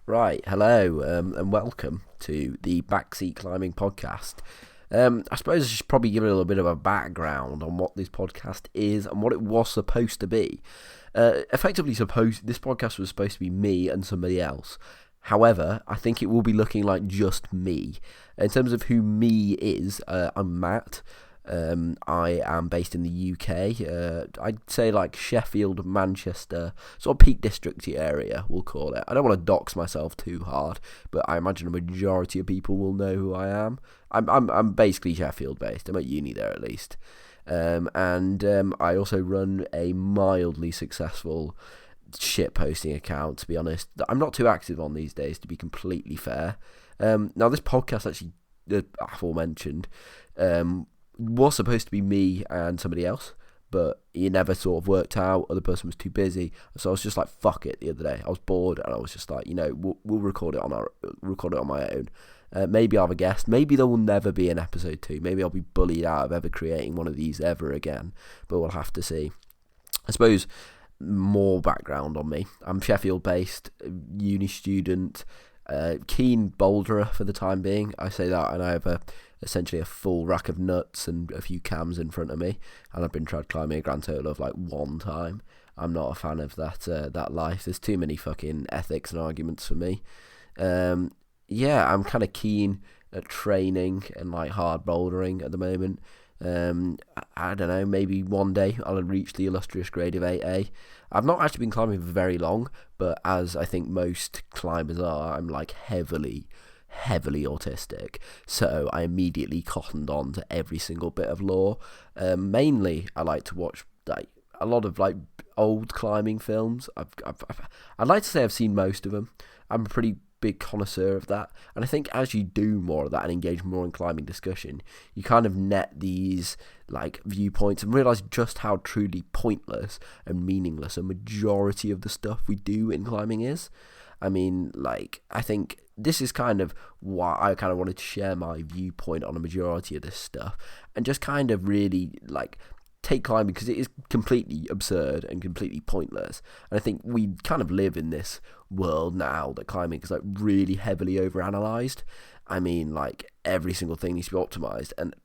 Right, hello, and welcome to the Backseat Climbing Podcast. I suppose I should probably give a little bit of a background on what this podcast is and what it was supposed to be. Effectively, this podcast was supposed to be me and somebody else. However, I think it will be looking like just me. In terms of who me is, I'm Matt. I am based in the UK. I'd say like Sheffield, Manchester, sort of Peak District area, we'll call it. I don't want to dox myself too hard, but I imagine a majority of people will know who I am. I'm basically Sheffield based. I'm at uni there at least. And I also run a mildly successful shit posting account, to be honest. I'm not too active on these days, to be completely fair. Now this podcast actually, aforementioned, was supposed to be me and somebody else, but it never sort of worked out. Other person was too busy, so I was just like, "Fuck it." The other day, I was bored, and I was just like, we'll record it on my own. Maybe I'll have a guest. Maybe there will never be an episode 2. Maybe I'll be bullied out of ever creating one of these ever again. But we'll have to see. I suppose more background on me. I'm Sheffield based, uni student, keen boulderer for the time being. I say that, and I have essentially a full rack of nuts and a few cams in front of me, and I've been trad climbing a grand total of like one time. I'm not a fan of that life. There's too many fucking ethics and arguments for me. I'm kind of keen at training and like hard bouldering at the moment. I don't know, maybe one day I'll reach the illustrious grade of 8A. I've not actually been climbing for very long, but as I think most climbers are, I'm like heavily autistic, so I immediately cottoned on to every single bit of lore. Mainly, I like to watch like a lot of like old climbing films. I'd like to say I've seen most of them. I'm a pretty big connoisseur of that, and I think as you do more of that and engage more in climbing discussion, you kind of net these like viewpoints and realize just how truly pointless and meaningless a majority of the stuff we do in climbing is. I mean, like, I think this is kind of why I kind of wanted to share my viewpoint on a majority of this stuff and just kind of really like take climbing, because it is completely absurd and completely pointless. And I think we kind of live in this world now that climbing is like really heavily overanalyzed. I mean, like, every single thing needs to be optimized, and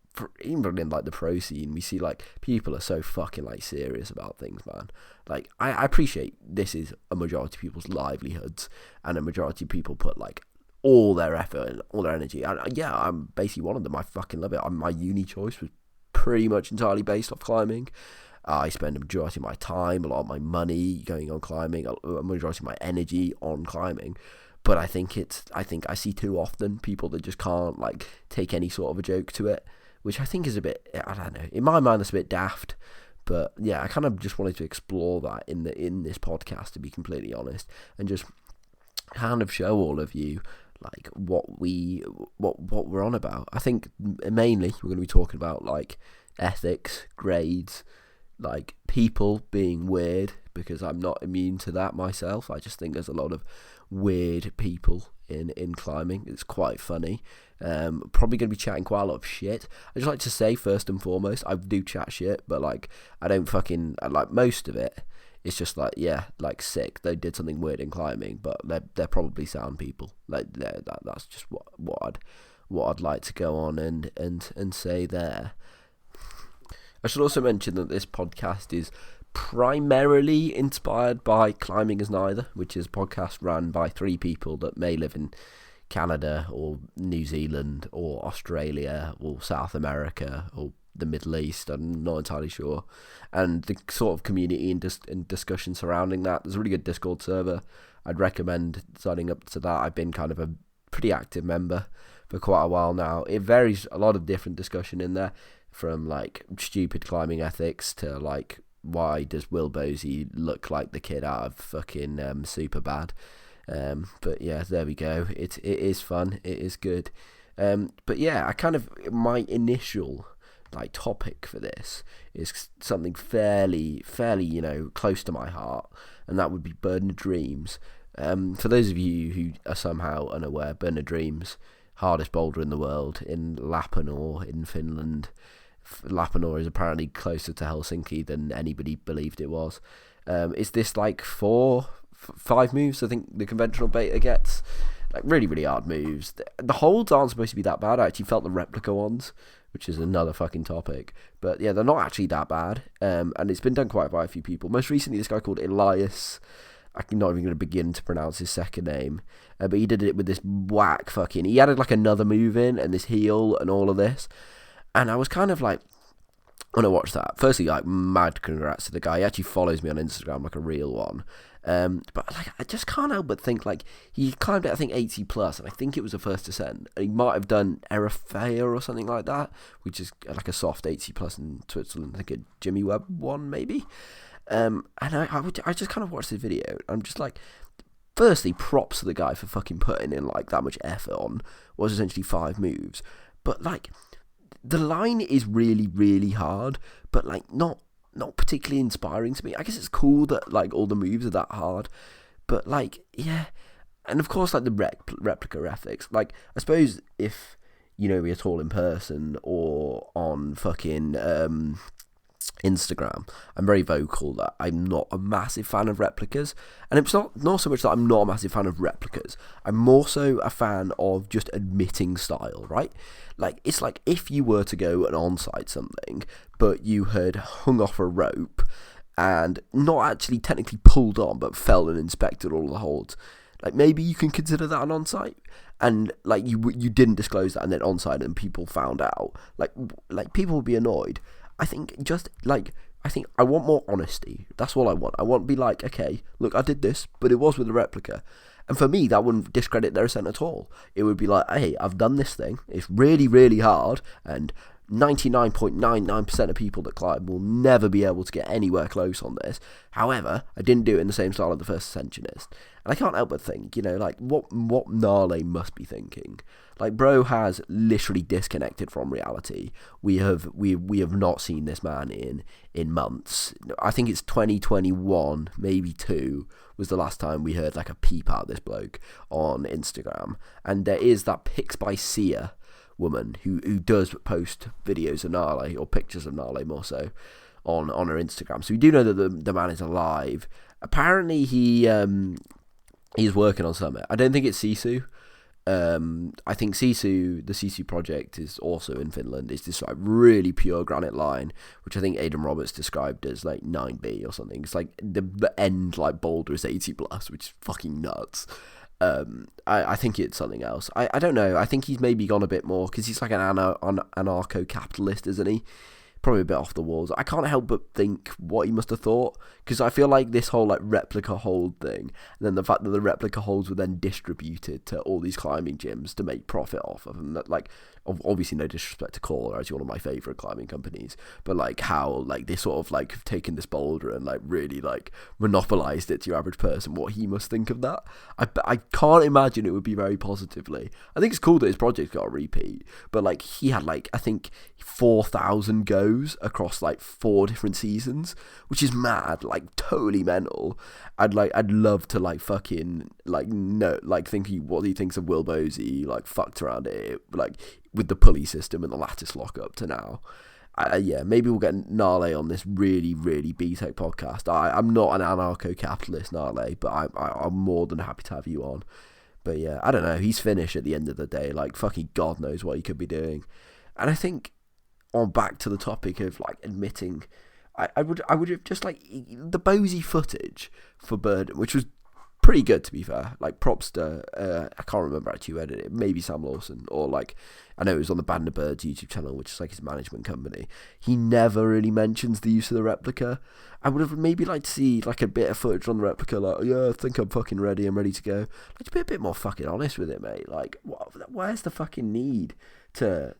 even in like the pro scene, we see like people are so fucking like serious about things, man. Like, I appreciate this is a majority of people's livelihoods, and a majority of people put like all their effort and all their energy. And yeah, I'm basically one of them. I fucking love it. My uni choice was pretty much entirely based off climbing. I spend a majority of my time, a lot of my money going on climbing, a majority of my energy on climbing. But I think I see too often people that just can't like take any sort of a joke to it, which I think is a bit, I don't know, in my mind that's a bit daft. But yeah, I kind of just wanted to explore that in this podcast, to be completely honest, and just kind of show all of you like what we're on about. I think mainly we're going to be talking about like ethics, grades, like people being weird, because I'm not immune to that myself. I just think there's a lot of weird people in climbing. It's quite funny. Probably going to be chatting quite a lot of shit. I just like to say, first and foremost, I do chat shit, but like I don't fucking like most of it. It's just like, yeah, like sick. They did something weird in climbing, but they're probably sound people. Like that's just what I'd like to go on and say there. I should also mention that this podcast is primarily inspired by Climbing Is Neither, which is a podcast run by 3 people that may live in Canada or New Zealand or Australia or South America or the Middle East. I'm not entirely sure. And the sort of community and discussion surrounding that, there's a really good Discord server. I'd recommend signing up to that. I've been kind of a pretty active member for quite a while now. It varies, a lot of different discussion in there, from like stupid climbing ethics to like, why does Will Bosey look like the kid out of fucking Superbad? But yeah, there we go. It is fun. It is good. But yeah, I kind of, my initial like topic for this is something fairly close to my heart, and that would be Burden of Dreams. For those of you who are somehow unaware, Burden of Dreams, hardest boulder in the world, in Lapinor in Finland. Lapinor is apparently closer to Helsinki than anybody believed it was. Is this like 4 5 moves, I think the conventional beta gets. Like, really, really hard moves. The holds aren't supposed to be that bad. I actually felt the replica ones, which is another fucking topic. But yeah, they're not actually that bad. And it's been done quite by a few people. Most recently, this guy called Elias. I'm not even going to begin to pronounce his second name. But he did it with this whack fucking... He added like another move in and this heal and all of this. And I was kind of like... When I watched that, firstly, like, mad congrats to the guy. He actually follows me on Instagram, like a real one. But like, I just can't help but think, like, he climbed it, I think, 80 plus, and I think it was a first ascent. And he might have done Erefea or something like that, which is like a soft 80 plus in Switzerland. I think a Jimmy Webb one, maybe. And I just kind of watched the video. I'm just like, firstly, props to the guy for fucking putting in like that much effort on what was essentially 5 moves. But like, the line is really, really hard, but like not particularly inspiring to me. I guess it's cool that like all the moves are that hard, but like, yeah. And of course, like the replica ethics. Like, I suppose if we are tall in person or on fucking Instagram, I'm very vocal that I'm not a massive fan of replicas. And it's not so much that I'm not a massive fan of replicas, I'm more so a fan of just admitting style, right? Like, it's like if you were to go and on-site something, but you had hung off a rope and not actually technically pulled on, but fell and inspected all the holds. Like, maybe you can consider that an on-site, and like you didn't disclose that, and then on-site and people found out. Like people would be annoyed. I think I want more honesty. That's all I want. I want to be like, okay, look, I did this, but it was with a replica. And for me, that wouldn't discredit their ascent at all. It would be like, hey, I've done this thing. It's really, really hard, and 99.99% of people that climb will never be able to get anywhere close on this. However, I didn't do it in the same style of the first ascensionist. And I can't help but think, like, what Gnarly must be thinking. Like, bro has literally disconnected from reality. We have not seen this man in months. I think it's 2021, maybe 2, was the last time we heard like a peep out of this bloke on Instagram. And there is that Pics by Sia woman who does post videos of Gnarly, or pictures of Gnarly more so, on her Instagram. So we do know that the man is alive. Apparently he's working on something. I don't think it's Sisu. I think the Sisu project is also in Finland. It's this like really pure granite line, which I think Aidan Roberts described as like 9B or something. It's like the end like boulder is 80 plus, which is fucking nuts. I think it's something else. I don't know. I think he's maybe gone a bit more, because he's like an anarcho-capitalist, isn't he? Probably a bit off the walls. I can't help but think what he must have thought, because I feel like this whole like replica hold thing, and then the fact that the replica holds were then distributed to all these climbing gyms to make profit off of them. That, like, obviously no disrespect to Caller, as one of my favourite climbing companies, but like how like they sort of like have taken this boulder and like really like monopolised it to your average person, what he must think of that. I can't imagine it would be very positively. I think it's cool that his project got a repeat, but like he had like, I think 4,000 goes across like 4 different seasons, which is mad, like totally mental. I'd love to like fucking like know, like think what he thinks of Will Bosey, like fucked around it, like with the pulley system and the lattice lockup to now. Yeah, maybe we'll get Gnarly on this really, really B-Tech podcast. I'm not an anarcho-capitalist, Gnarly, but I'm more than happy to have you on. But yeah, I don't know. He's finished at the end of the day. Like, fucking God knows what he could be doing. And I think, on back to the topic of like admitting, I would have just like the Bosey footage for Burden, which was pretty good to be fair. Like, props to I can't remember actually who edited it. Maybe Sam Lawson, or like, I know it was on the Band of Birds YouTube channel, which is like his management company. He never really mentions the use of the replica. I would have maybe liked to see like a bit of footage on the replica, like, yeah, I think I'm fucking ready, I'm ready to go. Like, to be a bit more fucking honest with it, mate. Like, where's the fucking need to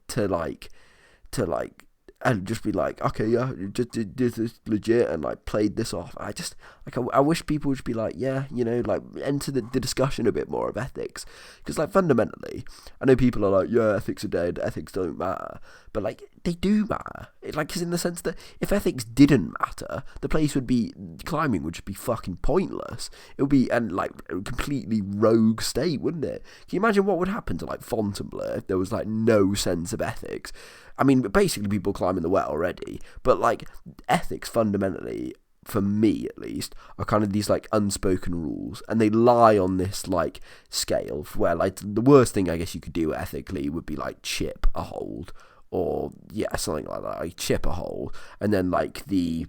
and just be like, okay, yeah, just did this legit and like played this off. I just like, I wish people would just be like, yeah, like enter the discussion a bit more of ethics, because like fundamentally, I know people are like, yeah, ethics are dead, ethics don't matter, but like they do matter. Like, cause in the sense that if ethics didn't matter, the place would be, climbing would just be fucking pointless. It would be like a completely rogue state, wouldn't it? Can you imagine what would happen to like Fontainebleau if there was like no sense of ethics? I mean, basically people climb in the wet already, but like ethics fundamentally for me at least, are kind of these like unspoken rules, and they lie on this like scale where like the worst thing I guess you could do ethically would be like chip a hold, or yeah, something like that, like chip a hole, and then like the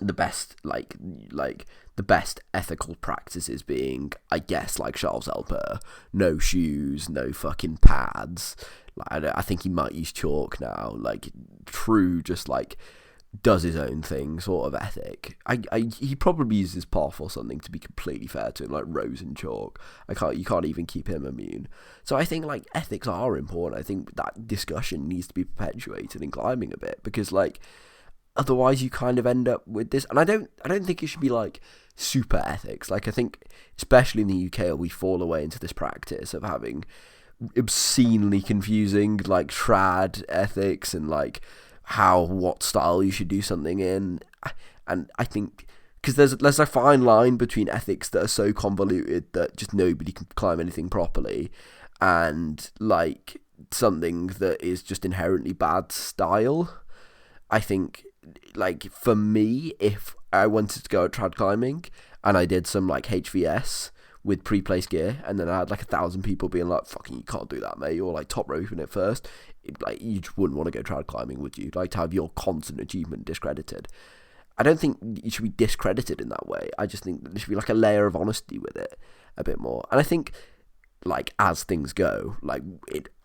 best like the best ethical practices being, I guess, like Charles Elper, no shoes, no fucking pads. Like, I think he might use chalk now. Like true, just like does his own thing sort of ethic. He probably uses puff or something, to be completely fair to him, like rose and chalk. You can't even keep him immune. So I think like ethics are important. I think that discussion needs to be perpetuated in climbing a bit, because like otherwise you kind of end up with this, and I don't think it should be like super ethics. Like I think especially in the UK we fall away into this practice of having obscenely confusing like trad ethics and like what style you should do something in. And I think because there's a fine line between ethics that are so convoluted that just nobody can climb anything properly, and like something that is just inherently bad style. I think like for me, if I wanted to go trad climbing and I did some like HVS with pre-placed gear, and then I had like 1,000 people being like, fucking you can't do that, mate, or like top roping it first, like you just wouldn't want to go trad climbing, would you? Like to have your constant achievement discredited. I don't think you should be discredited in that way. I just think there should be like a layer of honesty with it a bit more. And I think like as things go, like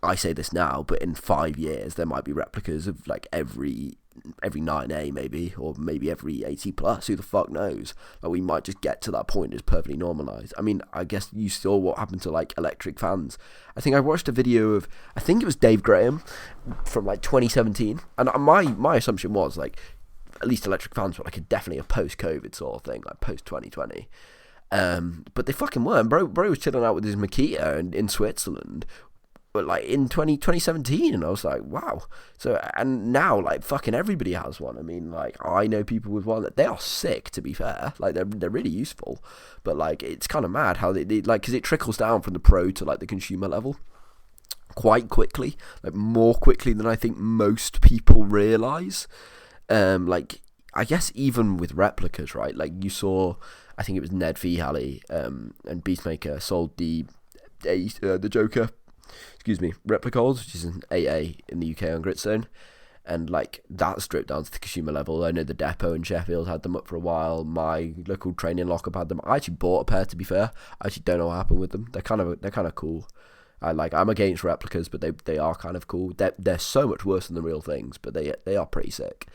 I say this now, but in 5 years there might be replicas of like every 9A maybe, or maybe every 80 plus, who the fuck knows. Like we might just get to that point as perfectly normalized. I mean, I guess you saw what happened to like electric fans. I think I watched a video of, I think it was Dave Graham from like 2017, and my assumption was like at least electric fans were like definitely a post-COVID sort of thing, like post-2020. But they fucking weren't. Bro was chilling out with his Makita in Switzerland, but like in 2017, and I was like, wow. So, and now like fucking everybody has one. I mean, like I know people with one that they are sick, to be fair. Like they're really useful, but like it's kind of mad how they like, because it trickles down from the pro to like the consumer level quite quickly, like more quickly than I think most people realize. Like I guess even with replicas, right? Like you saw, I think it was Ned Feehally and Beastmaker sold the Joker, replicas, which is an AA in the UK on Gritstone, and like that's stripped down to the consumer level. I know the depot in Sheffield had them up for a while. My local training lockup had them. I actually bought a pair, to be fair. I actually don't know what happened with them. They're kind of cool. I'm against replicas, but they are kind of cool. They're so much worse than the real things, but they are pretty sick.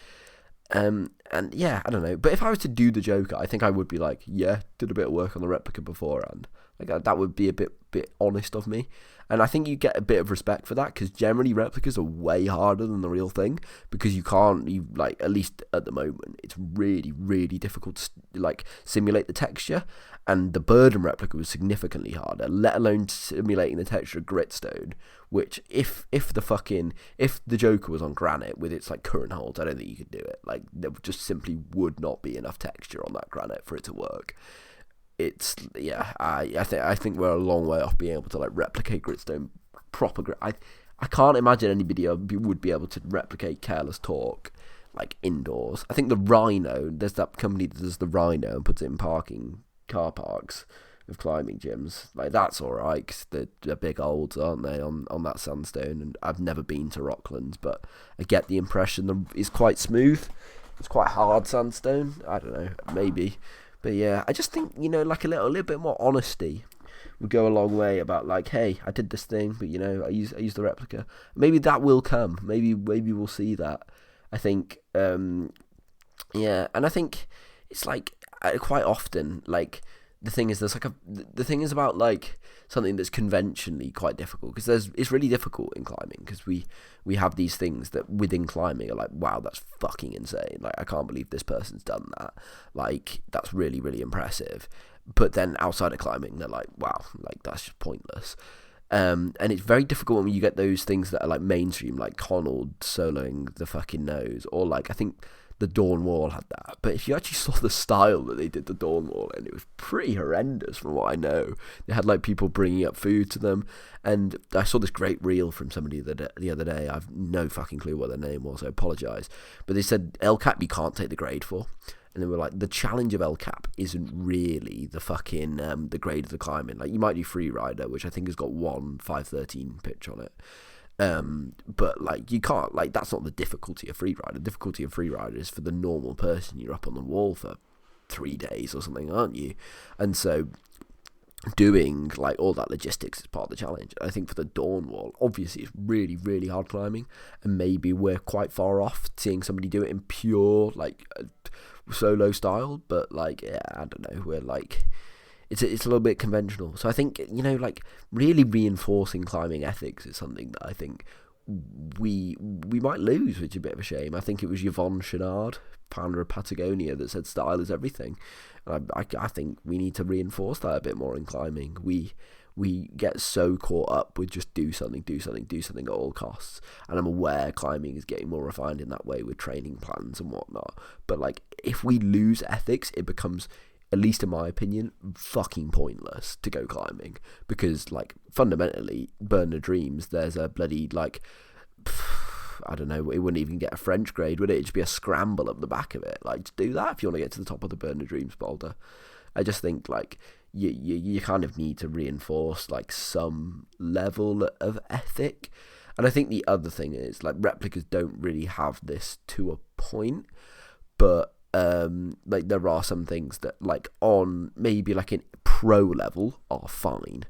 And yeah, I don't know. But if I was to do the Joker, I think I would be like, yeah, did a bit of work on the replica beforehand. Like that would be a bit honest of me. And I think you get a bit of respect for that, because generally replicas are way harder than the real thing, because at least at the moment, it's really, really difficult to like simulate the texture. And the Burden replica was significantly harder, let alone simulating the texture of Gritstone, which if the Joker was on granite with its like current holds, I don't think you could do it. Like there just simply would not be enough texture on that granite for it to work. I think we're a long way off being able to like replicate Gritstone proper. I can't imagine anybody would be able to replicate Careless Talk like indoors. I think the Rhino, there's that company that does the Rhino and puts it in car parks of climbing gyms. Like that's all right, because they're big olds, aren't they, on that sandstone? And I've never been to Rocklands, but I get the impression it's quite smooth. It's quite hard sandstone. I don't know, maybe. But yeah, I just think, like a little bit more honesty would go a long way about like, hey, I did this thing, but I used the replica. Maybe that will come. Maybe we'll see that. I think, yeah, and I think it's like quite often like the thing is about like something that's conventionally quite difficult, because it's really difficult in climbing, because we have these things that within climbing are like, wow, that's fucking insane, like I can't believe this person's done that, like that's really, really impressive. But then outside of climbing, they're like, wow, like that's just pointless. And it's very difficult when you get those things that are like mainstream, like Connell soloing the fucking nose, or like I think the Dawn Wall had that. But if you actually saw the style that they did the Dawn Wall in, it was pretty horrendous from what I know. They had like people bringing up food to them, and I saw this great reel from somebody the other day. I've no fucking clue what their name was, I apologise, but they said El Cap you can't take the grade for, and they were like, the challenge of El Cap isn't really the fucking the grade of the climbing. Like, you might do Freerider, which I think has got one 513 pitch on it. But like, you can't, like, that's not the difficulty of Freerider. The difficulty of Freerider is for the normal person. You're up on the wall for 3 days or something, aren't you? And so doing like all that logistics is part of the challenge. I think for the Dawn Wall, obviously it's really, really hard climbing, and maybe we're quite far off seeing somebody do it in pure like solo style, but like, yeah, I don't know, we're like, it's a little bit conventional. So I think, you know, like, really reinforcing climbing ethics is something that I think we might lose, which is a bit of a shame. I think it was Yvonne Chenard, founder of Patagonia, that said style is everything. And I think we need to reinforce that a bit more in climbing. We get so caught up with just do something at all costs. And I'm aware climbing is getting more refined in that way with training plans and whatnot. But like, if we lose ethics, it becomes, at least in my opinion, fucking pointless to go climbing. Because, like, fundamentally, Burn the Dreams, there's a bloody, like, I don't know, it wouldn't even get a French grade, would it? It'd just be a scramble up the back of it. Like, just do that if you want to get to the top of the Burn the Dreams boulder. I just think, like, you kind of need to reinforce, like, some level of ethic. And I think the other thing is, like, replicas don't really have this to a point, but like, there are some things that, like, on maybe like in pro level are fine,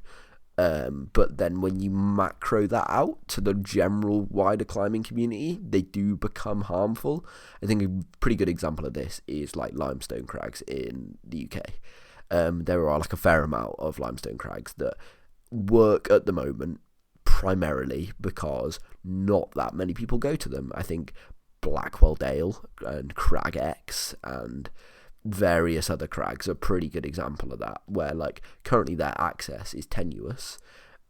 but then when you macro that out to the general wider climbing community, they do become harmful. I think a pretty good example of this is like limestone crags in the UK. There are like a fair amount of limestone crags that work at the moment primarily because not that many people go to them. I think Blackwell Dale and Crag X and various other crags are a pretty good example of that, where like currently their access is tenuous,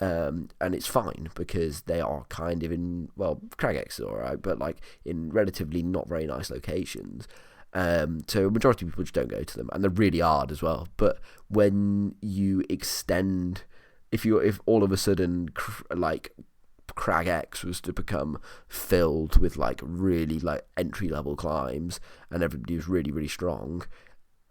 and it's fine because they are kind of in, well, Crag X is alright, but like in relatively not very nice locations. So a majority of people just don't go to them, and they're really hard as well. But when you extend, if all of a sudden like Crag X was to become filled with like really like entry level climbs and everybody was really, really strong,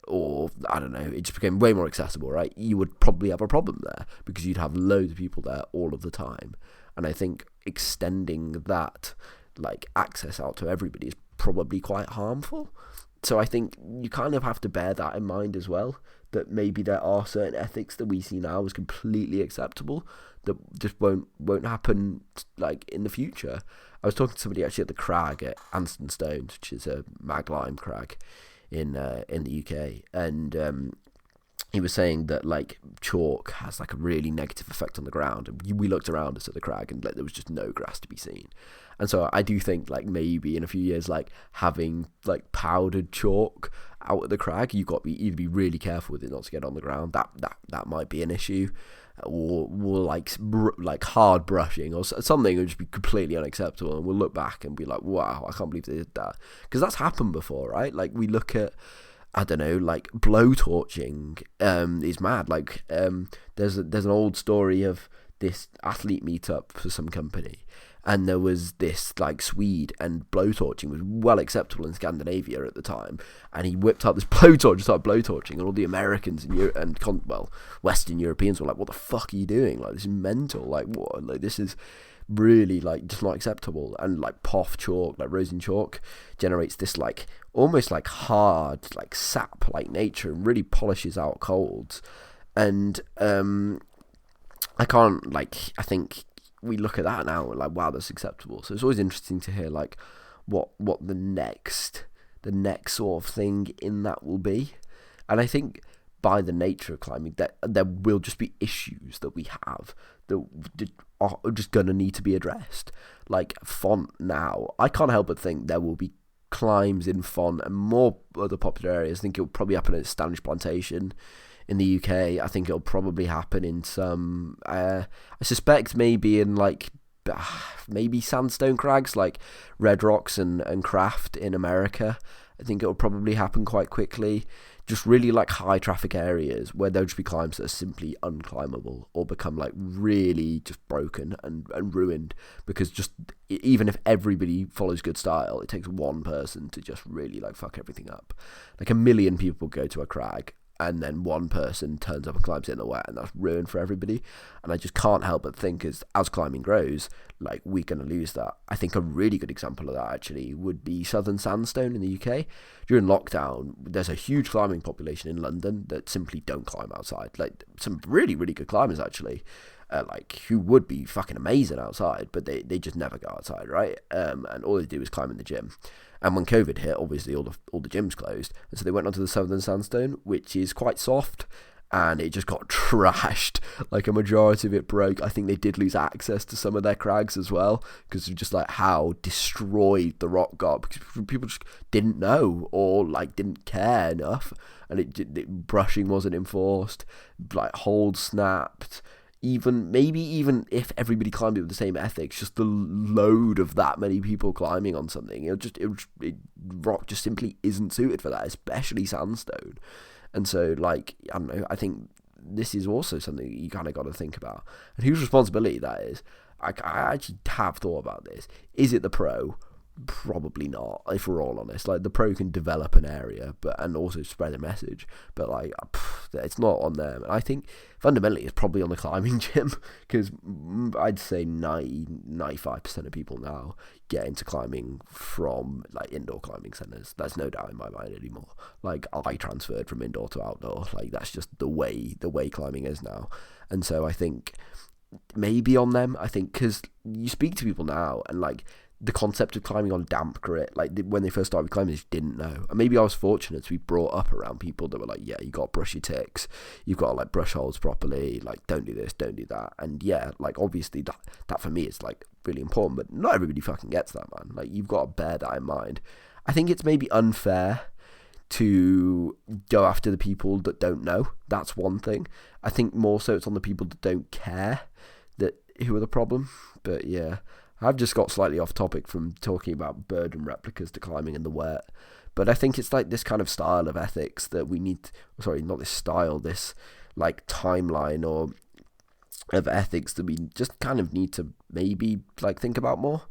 or I don't know, it just became way more accessible, right? You would probably have a problem there because you'd have loads of people there all of the time. And I think extending that like access out to everybody is probably quite harmful. So I think you kind of have to bear that in mind as well, that maybe there are certain ethics that we see now as completely acceptable that just won't happen like in the future. I was talking to somebody actually at the crag at Anston Stones, which is a mag lime crag in the UK, and he was saying that like chalk has like a really negative effect on the ground. And we looked around us at the crag and like, there was just no grass to be seen. And so I do think like maybe in a few years, like having like powdered chalk out at the crag, you've got to either be really careful with it not to get on the ground. That might be an issue, or like hard brushing or something would just be completely unacceptable. And we'll look back and be like, wow, I can't believe they did that, because that's happened before, right? Like we look at, I don't know, like blowtorching is mad. Like there's an old story of this athlete meetup for some company, and there was this like Swede, and blowtorching was well acceptable in Scandinavia at the time, and he whipped up this blowtorch and started blowtorching, and all the Americans and Western Europeans were like, what the fuck are you doing? Like, this is mental. Like, what? Like, this is really like just not acceptable. And like POF chalk, like rosin chalk, generates this like almost like hard like sap like nature and really polishes out colds. And I think we look at that now and like, wow, that's acceptable. So it's always interesting to hear like what the next sort of thing in that will be. And I think by the nature of climbing, that there will just be issues that we have that are just gonna need to be addressed. Like font now, I can't help but think there will be climbs in font and more other popular areas. I think it'll probably happen at Standish Plantation in the UK. I think it'll probably happen in some, I suspect maybe in like, maybe sandstone crags like Red Rocks and Craft in America. I think it'll probably happen quite quickly. just really like high traffic areas where there'll just be climbs that are simply unclimbable or become like really just broken and ruined, because just even if everybody follows good style, it takes one person to just really like fuck everything up. Like 1 million people go to a crag and then one person turns up and climbs it in the wet, and that's ruined for everybody. And I just can't help but think as climbing grows, like, we're going to lose that. I think a really good example of that actually would be Southern Sandstone in the UK. During lockdown, there's a huge climbing population in London that simply don't climb outside. Like, some really, really good climbers actually, like, who would be fucking amazing outside, but they just never go outside, right? And all they do is climb in the gym. And when COVID hit, obviously all the gyms closed, and so they went onto the Southern Sandstone, which is quite soft, and it just got trashed. Like, a majority of it broke. I think they did lose access to some of their crags as well, because of just like how destroyed the rock got, because people just didn't know or like didn't care enough, and it brushing wasn't enforced, like holds snapped. Even if everybody climbed it with the same ethics, just the load of that many people climbing on something, rock just simply isn't suited for that, especially sandstone. And so, like, I don't know, I think this is also something you kind of got to think about, and whose responsibility that is. I actually have thought about this. Is it the pro? Probably not, if we're all honest. Like, the pro can develop an area and also spread a message, but like, it's not on them. And I think fundamentally it's probably on the climbing gym, because I'd say 95% of people now get into climbing from like indoor climbing centres. There's no doubt in my mind anymore. Like, I transferred from indoor to outdoor. Like, that's just the way climbing is now. And so I think maybe on them. I think because you speak to people now, and like, the concept of climbing on damp grit, like, when they first started climbing, they just didn't know. And maybe I was fortunate to be brought up around people that were like, yeah, you got to brush your ticks, you've got to like brush holes properly, like, don't do this, don't do that. And yeah, like, obviously that for me is like really important, but not everybody fucking gets that, man. Like, you've got to bear that in mind. I think it's maybe unfair to go after the people that don't know. That's one thing. I think more so it's on the people that don't care who are the problem. But yeah, I've just got slightly off topic from talking about bird and replicas to climbing in the wet. But I think it's like this kind of style of ethics that we need, sorry, not this style, this like timeline or of ethics that we just kind of need to maybe like think about more.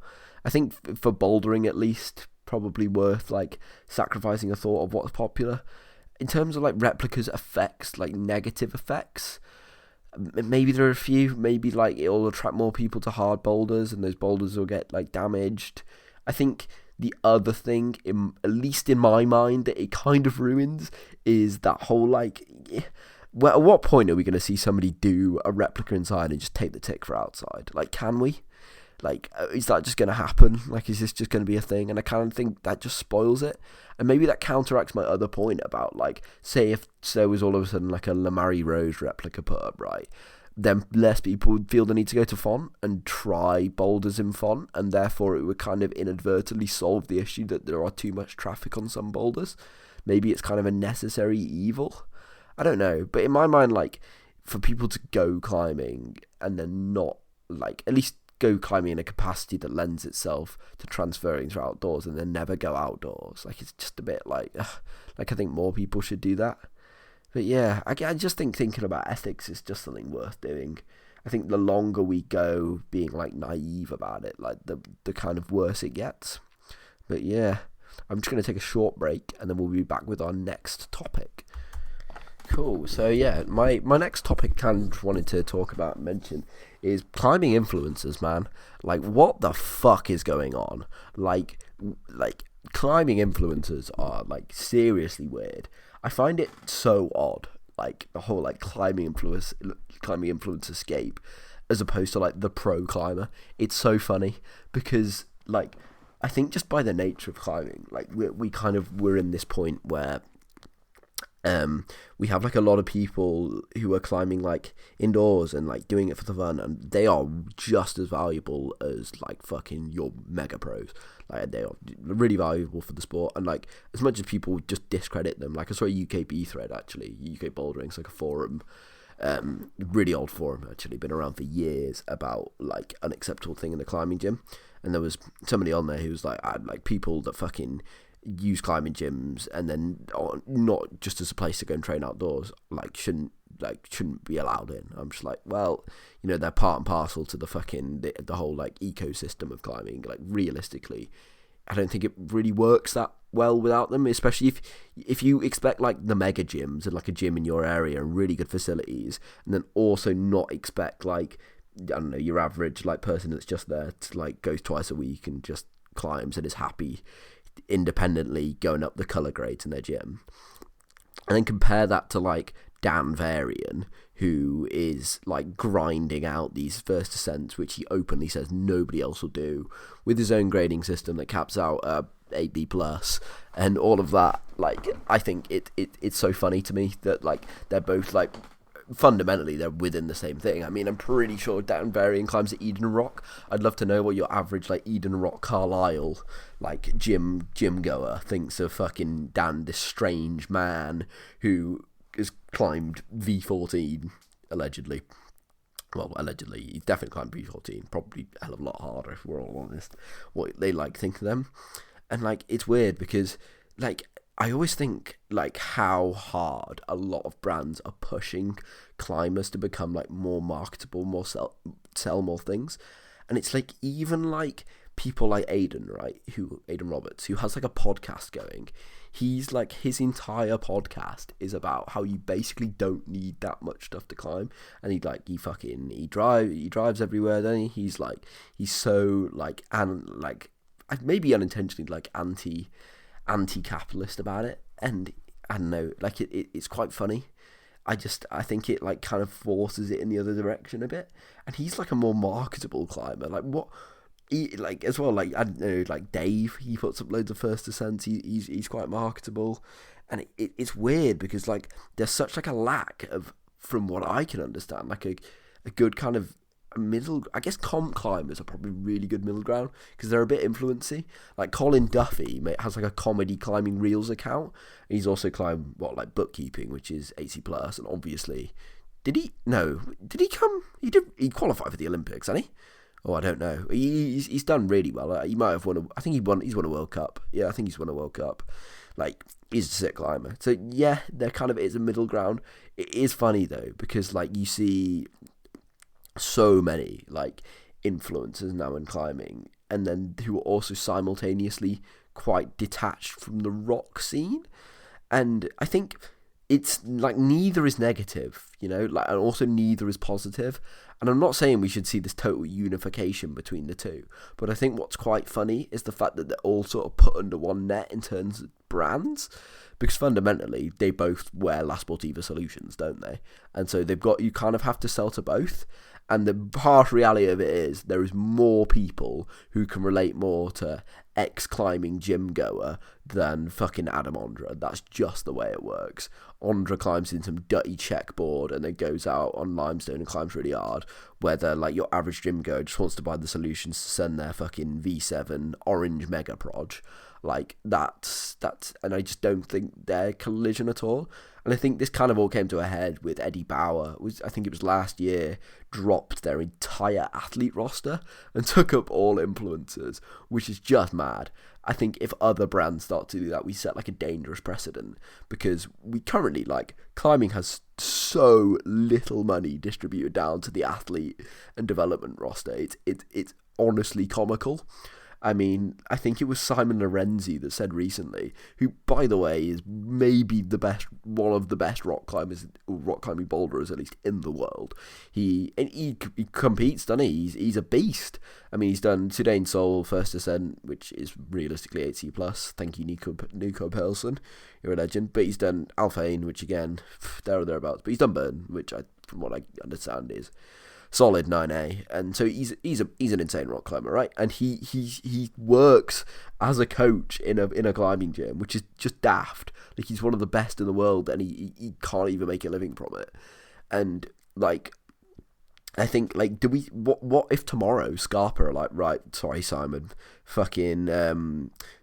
I think for bouldering at least, probably worth like sacrificing a thought of what's popular. In terms of like replicas effects, like negative effects, maybe there are a few. Maybe like it'll attract more people to hard boulders, and those boulders will get like damaged. I think the other thing, at least in my mind, that it kind of ruins is that whole like, well, at what point are we going to see somebody do a replica inside and just take the tick for outside? Like, can we? Like, is that just going to happen? Like, is this just going to be a thing? And I kind of think that just spoils it. And maybe that counteracts my other point about, like, say if there was all of a sudden, like, a Lamari Rose replica put up, right? Then less people would feel the need to go to font and try boulders in font. And therefore, it would kind of inadvertently solve the issue that there are too much traffic on some boulders. Maybe it's kind of a necessary evil. I don't know. But in my mind, like, for people to go climbing and then not, like, at least go climbing in a capacity that lends itself to transferring to outdoors and then never go outdoors. Like, it's just a bit like I think more people should do that. But yeah, I just think thinking about ethics is just something worth doing. I think the longer we go being like naive about it, like the kind of worse it gets. But yeah, I'm just going to take a short break and then we'll be back with our next topic. Cool. So yeah, my next topic kind of wanted to talk about and mention is climbing influencers, man. Like, what the fuck is going on? Like climbing influencers are like seriously weird. I find it so odd, like the whole like climbing influencer escape, as opposed to like the pro climber. It's so funny because like I think just by the nature of climbing, like we're in this point where we have like a lot of people who are climbing like indoors and like doing it for the fun, and they are just as valuable as like fucking your mega pros. Like, they are really valuable for the sport, and like as much as people just discredit them, like I saw a UKB thread actually, UK Bouldering's like a forum, really old forum actually, been around for years, about like unacceptable thing in the climbing gym, and there was somebody on there who was like, I'd like people that fucking use climbing gyms, and then not just as a place to go and train outdoors, shouldn't be allowed in. I'm just like, well, they're part and parcel to the whole ecosystem of climbing. Realistically, I don't think it really works that well without them, especially if you expect the mega gyms and a gym in your area and really good facilities, and then also not expect I don't know, your average person that's just there to goes twice a week and just climbs and is happy independently going up the colour grades in their gym, and then compare that to Dan Varian, who is grinding out these first ascents, which he openly says nobody else will do, with his own grading system that caps out AB plus and all of that. I think it's so funny to me that they're both fundamentally they're within the same thing. I mean, I'm pretty sure Dan Varian climbs at Eden Rock. I'd love to know what your average Eden Rock Carlisle gym goer thinks of fucking Dan, this strange man who has climbed V14 allegedly. Well, allegedly, he's definitely climbed V14. Probably a hell of a lot harder if we're all honest. What they think of them, and it's weird because I always think how hard a lot of brands are pushing climbers to become more marketable, more sell more things, and it's even people like Aidan Roberts, who has a podcast going. He's his entire podcast is about how you basically don't need that much stuff to climb, and he drives everywhere. Then he's so maybe unintentionally anti-capitalist about it, and I don't know, it's quite funny. I think it kind of forces it in the other direction a bit, and he's a more marketable climber. What he, as well, I don't know, Dave, he puts up loads of first ascents. He's quite marketable, and it's weird because there's such a lack of, from what I can understand, a good kind of middle. I guess comp climbers are probably really good middle ground because they're a bit influency. Colin Duffy has a comedy climbing reels account. He's also climbed bookkeeping, which is 80 plus, and obviously he qualified for the Olympics, hasn't he? Oh, I don't know. He's done really well. He might have won. He's won a World Cup. Yeah, I think he's won a World Cup. He's a sick climber. So yeah, there kind of is a middle ground. It is funny though because you see so many influencers now in climbing, and then who are also simultaneously quite detached from the rock scene, and I think it's neither is negative, and also neither is positive. And I'm not saying we should see this total unification between the two, but I think what's quite funny is the fact that they're all sort of put under one net in terms of brands, because fundamentally they both wear La Sportiva solutions, don't they? And so you kind of have to sell to both. And the harsh reality of it is there is more people who can relate more to ex-climbing gym goer than fucking Adam Ondra. That's just the way it works. Ondra climbs in some dirty checkboard and then goes out on limestone and climbs really hard. Whether your average gym goer just wants to buy the solutions to send their fucking V7 orange mega proj. That's and I just don't think they're collision at all. And I think this kind of all came to a head with Eddie Bauer. I think it was last year, dropped their entire athlete roster and took up all influencers, which is just mad. I think if other brands start to do that, we set a dangerous precedent, because we currently climbing has so little money distributed down to the athlete and development roster. It's honestly comical. I mean, I think it was Simon Lorenzi that said recently, who, by the way, is maybe one of the best rock climbing boulderers, at least in the world. He competes, doesn't he? He's a beast. I mean, he's done Sudain Sol first ascent, which is realistically 80 plus. Thank you, Nico Perlson. You're a legend. But he's done Alphane, which again, there or thereabouts. But he's done Bern, which from what I understand is solid 9A, and so he's an insane rock climber, right? And he works as a coach in a climbing gym, which is just daft. He's one of the best in the world, and he can't even make a living from it. And I think do we what if tomorrow Scarpa are right, sorry Simon, fucking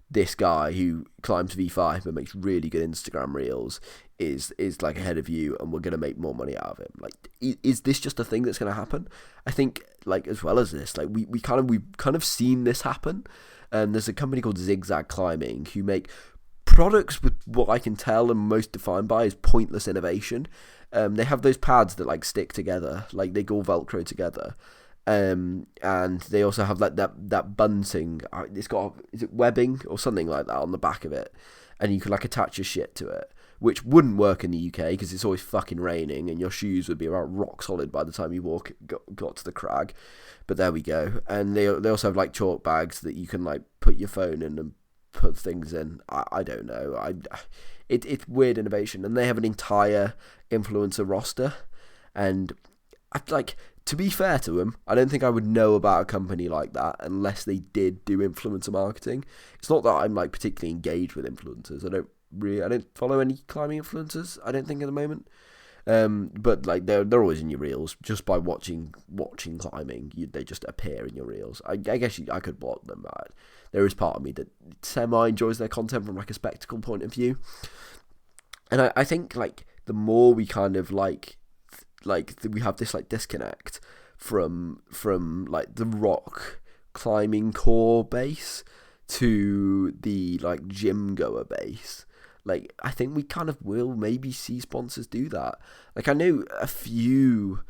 this guy who climbs V5 and makes really good Instagram reels is ahead of you, and we're going to make more money out of him. Is this just a thing that's going to happen? I think as well as this, we've kind of seen this happen. And there's a company called Zigzag Climbing who make products with what I can tell and most defined by is pointless innovation. They have those pads that like stick together, like they go Velcro together. And they also have like that bunting. It's got, is it webbing or something like that on the back of it, and you can like attach your shit to it, which wouldn't work in the UK because it's always fucking raining and your shoes would be about rock solid by the time you got to the crag. But there we go. And they also have like chalk bags that you can like put your phone in and put things in. I don't know. It's weird innovation, and they have an entire influencer roster, and to be fair to them, I don't think I would know about a company like that unless they did do influencer marketing. It's not that I'm like particularly engaged with influencers. I don't follow any climbing influencers, I don't think, at the moment. But like they're always in your reels just by watching climbing. They just appear in your reels. I guess I could block them. But there is part of me that semi enjoys their content from like a spectacle point of view. And I think like the more we kind of like we have this like disconnect from like the rock climbing core base to the like gym goer base. Like I think we kind of will maybe see sponsors do that. Like I know a few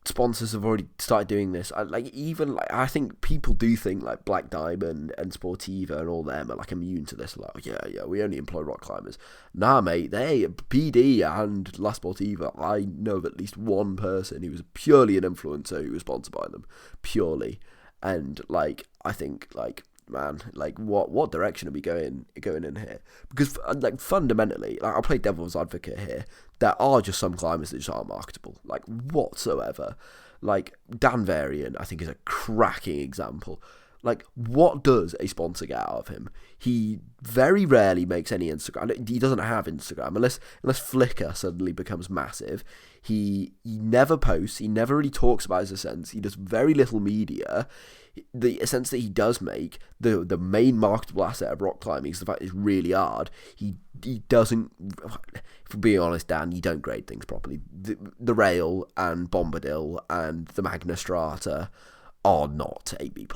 sponsors have already started doing this. I think people do think like Black Diamond and Sportiva and all them are like immune to this. Like, yeah, we only employ rock climbers. Nah, mate, PD and La Sportiva, I know of at least one person who was purely an influencer who was sponsored by them, purely. And like, I think like, man, like what direction are we going in here? Because like fundamentally, like I'll play devil's advocate here. There are just some climbers that just aren't marketable, like whatsoever. Like Dan Varian, I think, is a cracking example. Like, what does a sponsor get out of him? He very rarely makes any Instagram. He doesn't have Instagram unless Flickr suddenly becomes massive. He never posts. He never really talks about his ascents. He does very little media. The ascents that he does make, the main marketable asset of rock climbing is the fact it's really hard. He doesn't, if we're being honest, Dan, you don't grade things properly. The Rail and Bombadil and the Magna Strata are not AB+.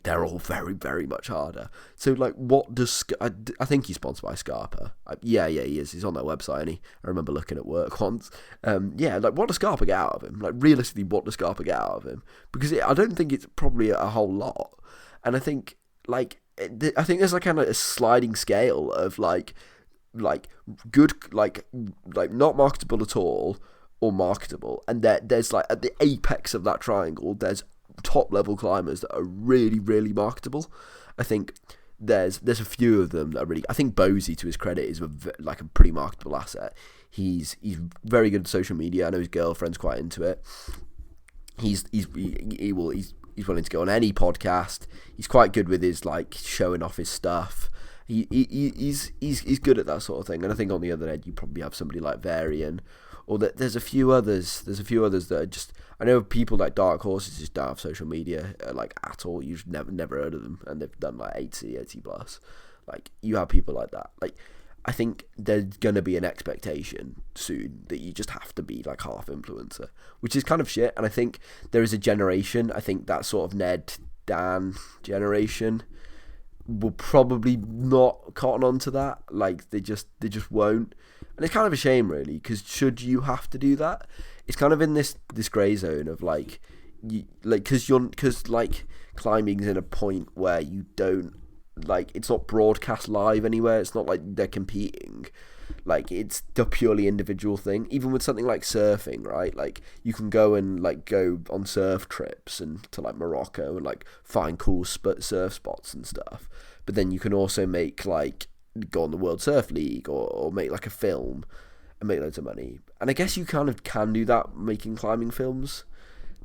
They're all very, very much harder. So, like, what does... I think he's sponsored by Scarpa. Yeah, he is. He's on their website, and I remember looking at work once. What does Scarpa get out of him? Like, realistically, what does Scarpa get out of him? Because I don't think it's probably a whole lot. And I think, like... I think there's, like, kind of a sliding scale of, like good, like not marketable at all, or marketable. And there's, like, at the apex of that triangle, there's top level climbers that are really, really marketable. I think there's a few of them that are really... I think Bozy, to his credit, is a pretty marketable asset. He's very good at social media. I know his girlfriend's quite into it. He's willing to go on any podcast. He's quite good with his like showing off his stuff. He's good at that sort of thing. And I think on the other end you probably have somebody like Varian, or that there's a few others that are just... I know people like Dark Horses just don't have social media like at all. You've never heard of them, and they've done like 80 plus. Like, you have people like that. Like, I think there's gonna be an expectation soon that you just have to be like half influencer, which is kind of shit. And I think there is a generation, I think that sort of Ned Dan generation will probably not cotton on to that. Like, they just won't. And it's kind of a shame, really, because should you have to do that? It's kind of in this grey zone of like, because climbing's in a point where you don't, like, it's not broadcast live anywhere. It's not like they're competing. Like, it's the purely individual thing. Even with something like surfing, right? Like, you can go on surf trips and to like Morocco and like find cool surf spots and stuff. But then you can also make like go on the World Surf League or make like a film and make loads of money. And I guess you kind of can do that making climbing films,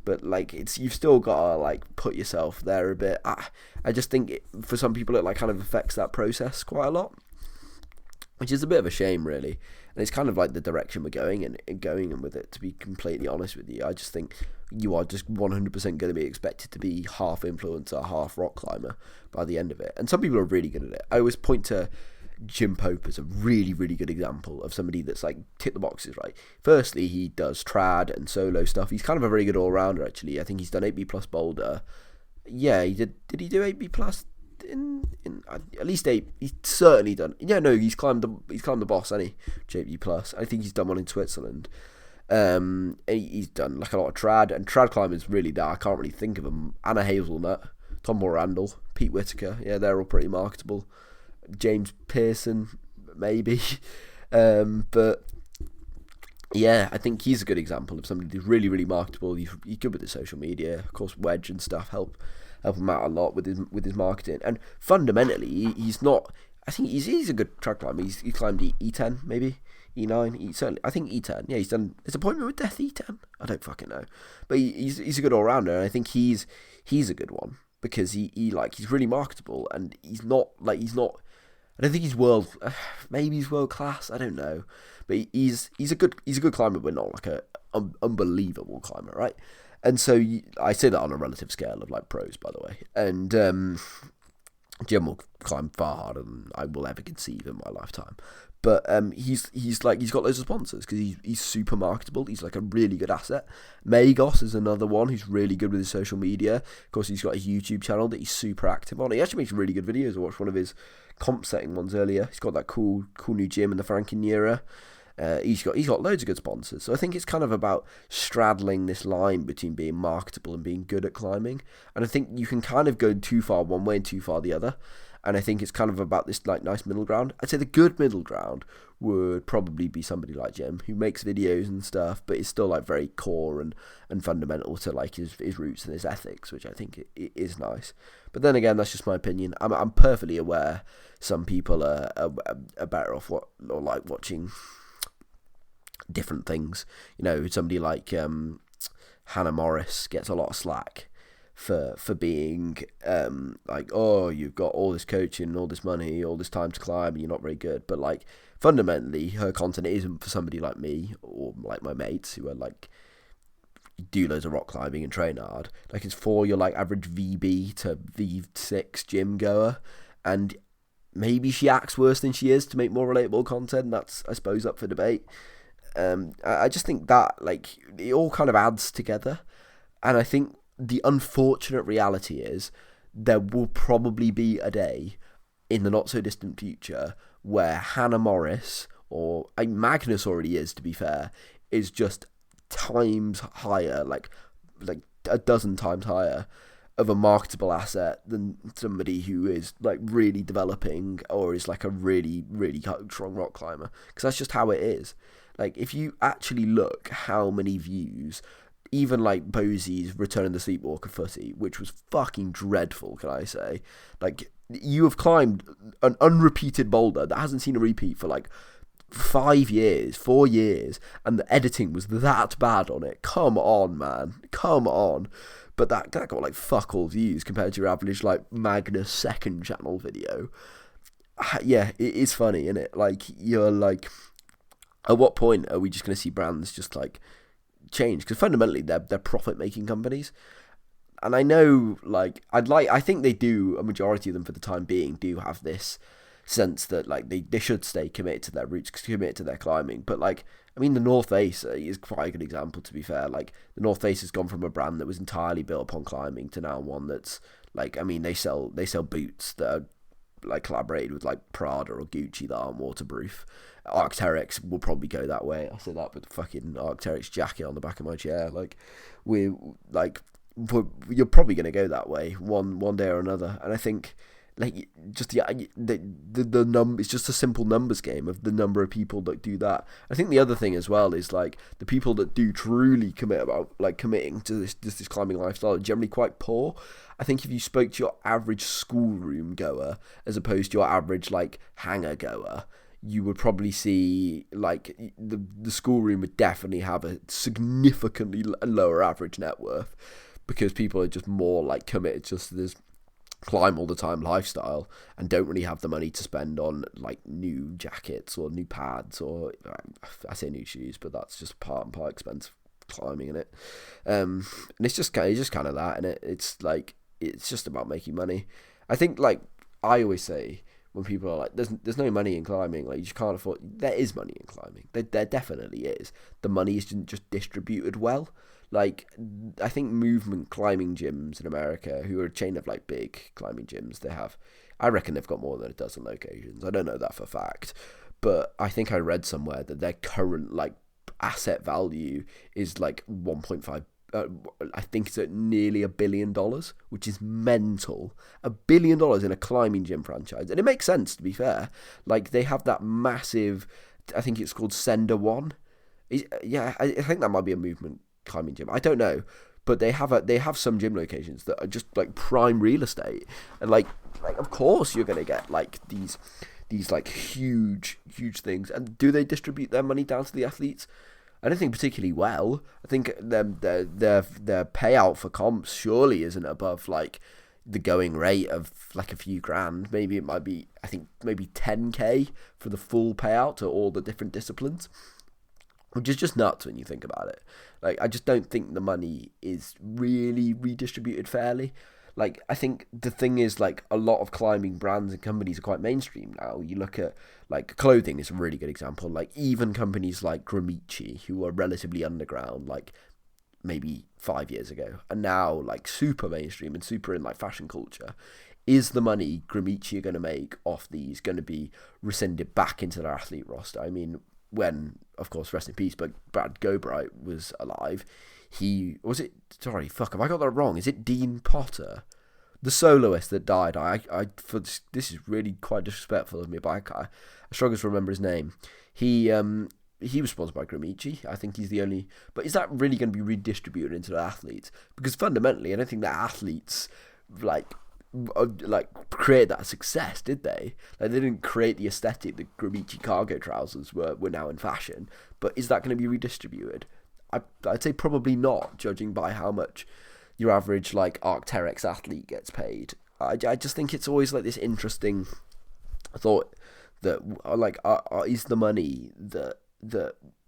but like you've still got to like put yourself there a bit. I just think for some people it like kind of affects that process quite a lot, which is a bit of a shame, really. And it's kind of like the direction we're going in with it, to be completely honest with you. I just think you are just 100% going to be expected to be half influencer, half rock climber by the end of it. And some people are really good at it. I always point to Jim Pope is a really, really good example of somebody that's like tick the boxes, right? Firstly, he does trad and solo stuff. He's kind of a very good all-rounder, actually. I think he's done 8B plus boulder. Yeah, he did he do 8B plus? at least 8. He's certainly done. Yeah, no, he's climbed the boss, hasn't he? JP Plus. I think he's done one in Switzerland. He's done like a lot of trad, and trad climbing's really that. I can't really think of them. Anna Hazelnut, Tom Randall, Pete Whitaker. Yeah, they're all pretty marketable. James Pearson, maybe. But yeah, I think he's a good example of somebody who's really, really marketable. He's good with his social media. Of course, Wedge and stuff help him out a lot with his marketing. And fundamentally, he's not. I think he's a good track climber. He climbed E10 maybe. E9, certainly, I think E10. Yeah, he's done his appointment with Death E10. I don't fucking know, but he's a good all rounder, and I think he's a good one because he's really marketable, and he's not. I don't think he's maybe he's world class. I don't know, but he's a good climber, but not like a unbelievable climber, right? And so I say that on a relative scale of like pros, by the way, and Jim will climb far harder than I will ever conceive in my lifetime. But he's got loads of sponsors because he's super marketable. He's like a really good asset. Magos is another one who's really good with his social media. Of course, he's got a YouTube channel that he's super active on. He actually makes really good videos. I watched one of his comp setting ones earlier. He's got that cool new gym in the Franken era. He's got loads of good sponsors. So I think it's kind of about straddling this line between being marketable and being good at climbing. And I think you can kind of go too far one way and too far the other. And I think it's kind of about this like nice middle ground. I'd say the good middle ground would probably be somebody like Jim, who makes videos and stuff, but is still like very core and fundamental to like his roots and his ethics, which I think it is nice. But then again, that's just my opinion. I'm perfectly aware some people are better off watching different things. You know, somebody like Hannah Morris gets a lot of slack for being like, oh, you've got all this coaching, all this money, all this time to climb, and you're not very good. But like fundamentally, her content isn't for somebody like me or like my mates who are like do loads of rock climbing and train hard. Like it's for your like average VB to V6 gym goer, and maybe she acts worse than she is to make more relatable content. That's, I suppose, up for debate. I just think that like it all kind of adds together, and I think the unfortunate reality is there will probably be a day in the not so distant future where Hannah Morris, or Magnus already is, to be fair, is just times higher, like a dozen times higher of a marketable asset than somebody who is like really developing or is like a really, really strong rock climber. Because that's just how it is. Like if you actually look how many views, even like Bosey's Return the Sleepwalker footy, which was fucking dreadful, can I say? Like, you have climbed an unrepeated boulder that hasn't seen a repeat for like 4 years, and the editing was that bad on it. Come on, man. Come on. But that got like fuck all views compared to your average like Magnus second channel video. Yeah, it is funny, isn't it? Like, you're like, at what point are we just going to see brands just like change? Because fundamentally they're profit making companies, and I know like I think they do, a majority of them for the time being do have this sense that like they should stay committed to their roots, committed to their climbing. But like, I mean, the North Face is quite a good example, to be fair. Like the North Face has gone from a brand that was entirely built upon climbing to now one that's like, I mean, they sell boots that are like collaborated with like Prada or Gucci that aren't waterproof. Arc'teryx will probably go that way. I say that with the fucking Arc'teryx jacket on the back of my chair. Like you're probably going to go that way one day or another. And I think like just the number, it's just a simple numbers game of the number of people that do that. I think the other thing as well is like the people that do truly committing to this climbing lifestyle are generally quite poor. I think if you spoke to your average schoolroom goer as opposed to your average like hangar goer, you would probably see like the schoolroom would definitely have a significantly lower average net worth, because people are just more like committed just to this climb all the time lifestyle and don't really have the money to spend on like new jackets or new pads, or I say new shoes, but that's just part and part expense climbing in it. And it's just kind of that, and it's like it's just about making money. I think like I always say, when people are like, there's no money in climbing, like you just can't afford. There is money in climbing. There definitely is. The money isn't just distributed well. Like, I think Movement Climbing Gyms in America, who are a chain of like big climbing gyms, I reckon they've got more than a dozen locations. I don't know that for a fact, but I think I read somewhere that their current like asset value is like 1.5. I think it's at nearly $1 billion, which is mental. $1 billion in a climbing gym franchise, and it makes sense, to be fair. Like, they have that massive, I think it's called Sender One. Yeah, I think that might be a Movement climbing gym. I don't know, but they have some gym locations that are just like prime real estate, and like of course you're gonna get like these like huge things. And do they distribute their money down to the athletes? I don't think particularly well. I think their payout for comps surely isn't above like the going rate of like a few grand. Maybe it might be, I think maybe 10k for the full payout to all the different disciplines, which is just nuts when you think about it. Like, I just don't think the money is really redistributed fairly. Like, I think the thing is, like, a lot of climbing brands and companies are quite mainstream now. You look at, like, clothing is a really good example. Like, even companies like Gramici, who were relatively underground, like, maybe 5 years ago, and now, like, super mainstream and super in, like, fashion culture. Is the money Gramici are going to make off these going to be rescinded back into their athlete roster? I mean, when, of course, rest in peace, but Brad Gobright was alive, have I got that wrong? Is it Dean Potter, the soloist that died? This is really quite disrespectful of me, but I struggle to remember his name. He was sponsored by Gramici. I think he's the only. But is that really going to be redistributed into the athletes? Because fundamentally, I don't think that athletes like create that success, did they? Like, they didn't create the aesthetic. The Gramici cargo trousers were now in fashion, but is that going to be redistributed? I'd say probably not, judging by how much your average like Arc'teryx athlete gets paid. I just think it's always like this interesting thought that like is the money that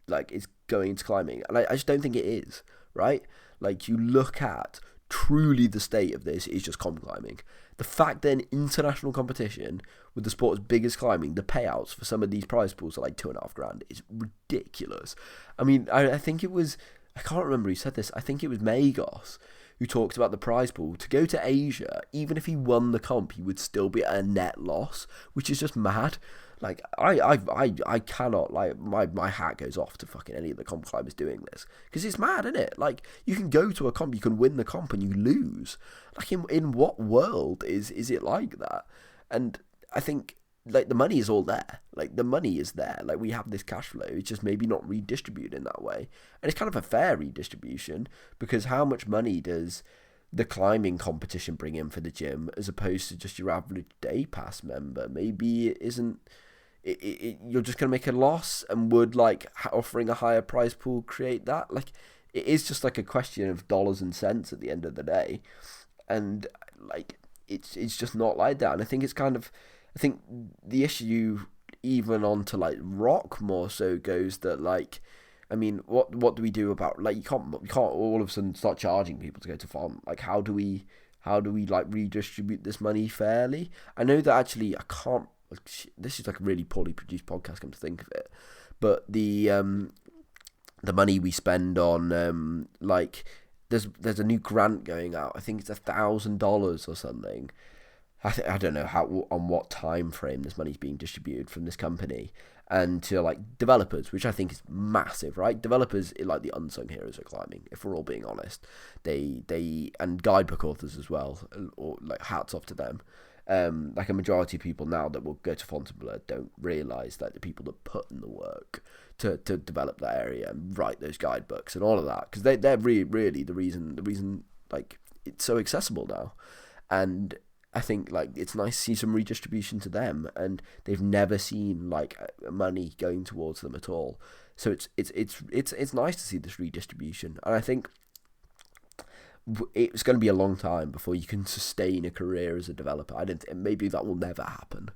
like is going into climbing, and I just don't think it is, right? Like, you look at truly the state of this is just comp climbing. The fact that in international competition with the sport as big as climbing, the payouts for some of these prize pools are like $2,500 is ridiculous. I mean, I think it was, I can't remember who said this, I think it was Magos who talked about the prize pool. To go to Asia, even if he won the comp, he would still be at a net loss, which is just mad. Like, I cannot, like, my hat goes off to fucking any of the comp climbers doing this, because it's mad, isn't it? Like, you can go to a comp, you can win the comp, and you lose. Like, in what world is it like that? And I think, like, the money is all there. Like, the money is there. Like, we have this cash flow. It's just maybe not redistributed in that way. And it's kind of a fair redistribution, because how much money does the climbing competition bring in for the gym as opposed to just your average day pass member? Maybe it isn't. You're just going to make a loss, and would like offering a higher prize pool create that? Like, it is just like a question of dollars and cents at the end of the day, and like it's just not like that. And I think I think the issue even onto like rock more so goes that, like, I mean, what do we do about, like, you can't all of a sudden start charging people to go to font. Like, how do we like redistribute this money fairly? I know that actually I can't. This is like a really poorly produced podcast, come to think of it, but the money we spend on like there's a new grant going out. I think it's $1,000 or something. I don't know on what time frame this money's being distributed from this company, and to like developers, which I think is massive, right? Developers are like the unsung heroes of climbing, if we're all being honest. They and guidebook authors as well, or like hats off to them. Like, a majority of people now that will go to Fontainebleau don't realise that the people that put in the work to develop that area and write those guidebooks and all of that, because they're really the reason like it's so accessible now. And I think, like, it's nice to see some redistribution to them, and they've never seen like money going towards them at all. So it's nice to see this redistribution, and I think it's going to be a long time before you can sustain a career as a developer. Maybe that will never happen.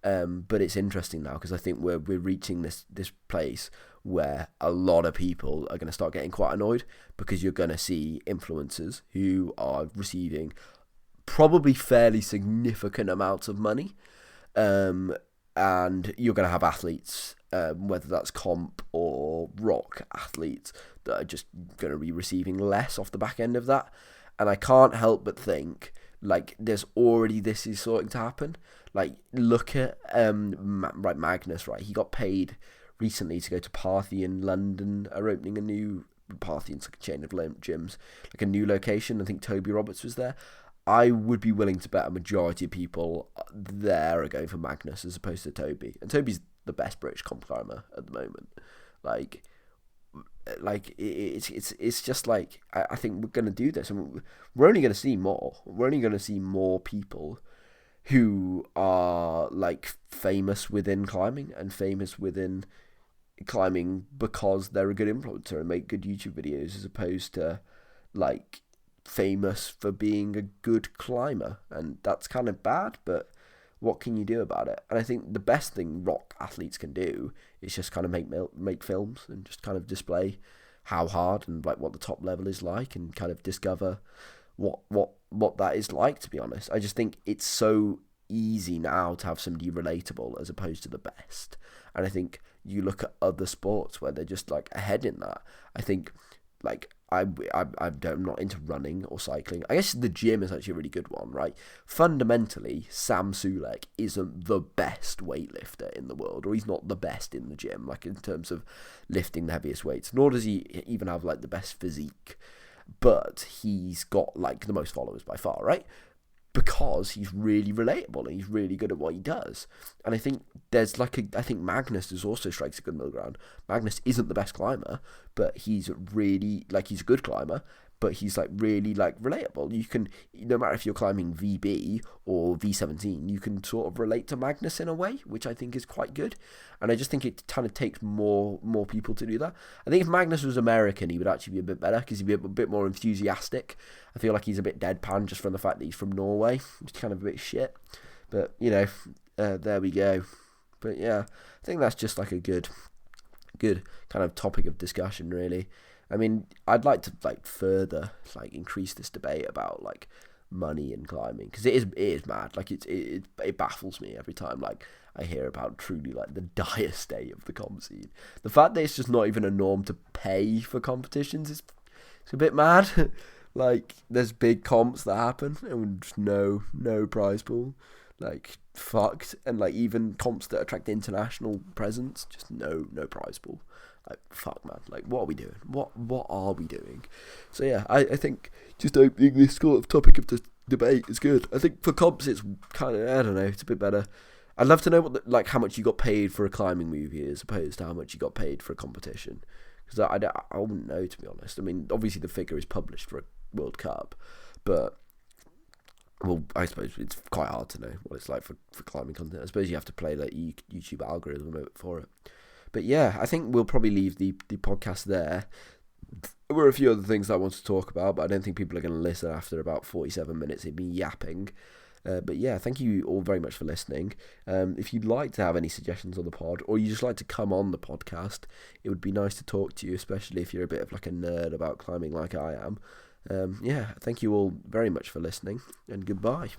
But it's interesting now, because I think we're reaching this place where a lot of people are going to start getting quite annoyed, because you're going to see influencers who are receiving probably fairly significant amounts of money, and you're going to have athletes, whether that's comp or rock athletes, that are just going to be receiving less off the back end of that. And I can't help but think, like, there's already this is starting to happen. Like, look at Magnus, right? He got paid recently to go to Parthy in London. Are opening a new Parthian's like a chain of gyms, like a new location. I think Toby Roberts was there. I would be willing to bet a majority of people there are going for Magnus as opposed to Toby. And Toby's the best British comp climber at the moment. Like it's just like, I think we're going to do this, and we're only going to see more. We're only going to see more people who are like famous within climbing and famous within climbing because they're a good influencer and make good YouTube videos, as opposed to like famous for being a good climber. And that's kind of bad, but what can you do about it? And I think the best thing rock athletes can do is just kind of make films and just kind of display how hard and like what the top level is like, and kind of discover what that is like, to be honest. I just think it's so easy now to have somebody relatable as opposed to the best. And I think you look at other sports where they're just like ahead in that. I think like I'm not into running or cycling. I guess the gym is actually a really good one, right? Fundamentally, Sam Sulek isn't the best weightlifter in the world, or he's not the best in the gym, like in terms of lifting the heaviest weights. Nor does he even have like the best physique, but he's got like the most followers by far, right? Because he's really relatable and he's really good at what he does. And I think there's like I think Magnus is also strikes a good middle ground. Magnus isn't the best climber, but he's really like, he's a good climber, but he's like really like relatable. You can, no matter if you're climbing VB or V17, you can sort of relate to Magnus in a way, which I think is quite good. And I just think it kind of takes more people to do that. I think if Magnus was American, he would actually be a bit better, because he'd be a bit more enthusiastic. I feel like he's a bit deadpan just from the fact that he's from Norway, which is kind of a bit shit. But, you know, there we go. But yeah, I think that's just like a good kind of topic of discussion, really. I mean, I'd like to like further like increase this debate about like money and climbing, because it is mad. Like it baffles me every time like I hear about truly like the dire state of the comp scene. The fact that it's just not even a norm to pay for competitions is a bit mad. Like, there's big comps that happen and just no prize pool. Like, fucked. And like even comps that attract international presence, just no prize pool. Like, fuck, man. Like, what are we doing? What are we doing? So yeah, I think just opening this sort of topic of the debate is good. I think for comps it's kind of, I don't know, it's a bit better. I'd love to know what how much you got paid for a climbing movie as opposed to how much you got paid for a competition. Because I wouldn't know, to be honest. I mean, obviously the figure is published for a World Cup, but well, I suppose it's quite hard to know what it's like for climbing content. I suppose you have to play like YouTube algorithm for it. But yeah, I think we'll probably leave the podcast there. There were a few other things that I want to talk about, but I don't think people are going to listen after about 47 minutes of me yapping. But yeah, thank you all very much for listening. If you'd like to have any suggestions on the pod, or you just like to come on the podcast, it would be nice to talk to you, especially if you're a bit of like a nerd about climbing like I am. Yeah, thank you all very much for listening, and goodbye.